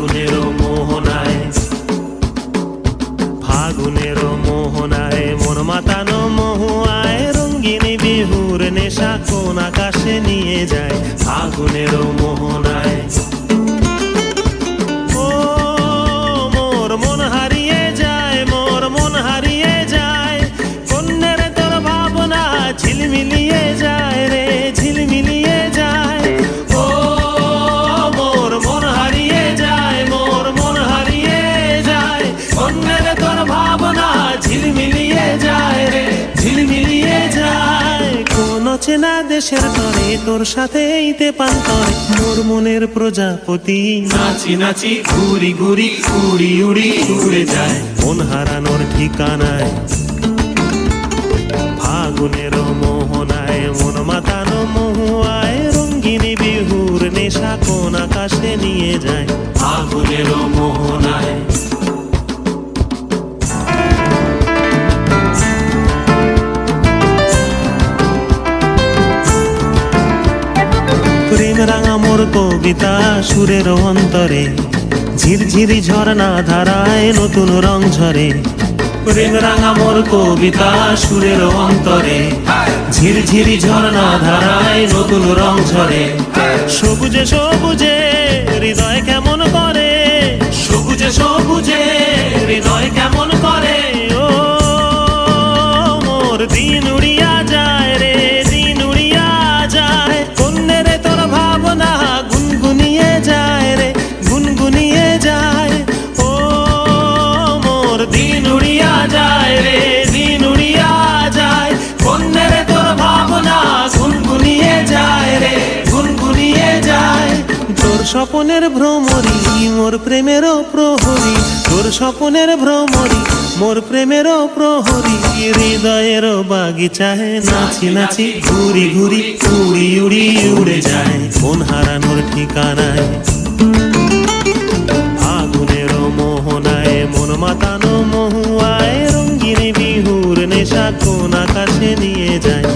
ফাগুনের মোহনায়, ফাগুনের মোহনায় মন মাতানো মহুয়ায় রঙ্গিনী বিহুর নেশা কোন আকাশে নিয়ে যায়। ফাগুনের মোহনায় ও মোর মন হারিয়ে যায়, মোর মন হারিয়ে যায়, কন্যের তোর ভাবনা ঝিলমিলিয়ে যায় রে, ঝিলমিলিয়ে যায়। ও মোর মন হারিয়ে যায়, মোর মন হারিয়ে যায়, কন্যের তোর ভাবনা ঝিলমিলিয়ে যায় রে, ঝিলমিলিয়ে যায়। কোন চেনা দেশের তরে তোর সাথে এইতে পান্তরে মোর মনের প্রজাপতি নাচি নাচি ঘুরি ঘুরি উড়ি উড়ি উড়ে যায় মন হারানোর ঠিকানায়। ফাগুনের মোহনায় মন মাতানো মহুয়ায় রঙ্গিনী বিহুর নেশা কোন আকাশে নিয়ে যায়। ফাগুনের মোহনায় প্রেম রাঙা মোর কবিতা সুরের অন্তরে ঝিরঝিরি ঝরনা ধারায় নতুন রং ঝরে। প্রেম রাঙা মোর কবিতা সুরের অন্তরে ঝিরঝিরি ঝরনা ধারায় নতুন রং ঝরে। সবুজে সবুজে হৃদয় কেমন করে, সবুজে সবুজে হৃদয় কেমন করে। ও মোর দিন উড়িয়া যায় রে, দিন উড়িয়া যায়, কন্যের তোর ভাবনা গুনগুনিয়ে যায় রে, গুনগুনিয়ে যায়। ও মোর দিন উড়িয়া যায় রে, দিন উড়িয়া যায়, কন্যের তোর ভাবনা গুনগুনিয়ে যায় রে, গুনগুনিয়ে যায়। তোর স্বপনের ভ্রমরি মোর প্রেমেরও প্রহরী, তোর স্বপনের ভ্রমরি মোর প্রেমেরও প্রহরী। হৃদয়ের বাগিচায় নাচি নাচি ঘুরি ঘুরি উড়ি উড়ি উড়ে যায় মন হারানোর ঠিকানায়। ফাগুনের মোহনায় মন মাতানো মহুয়ায় রঙ্গিনী বিহুর নেশা কোন আকাশে নিয়ে যায়।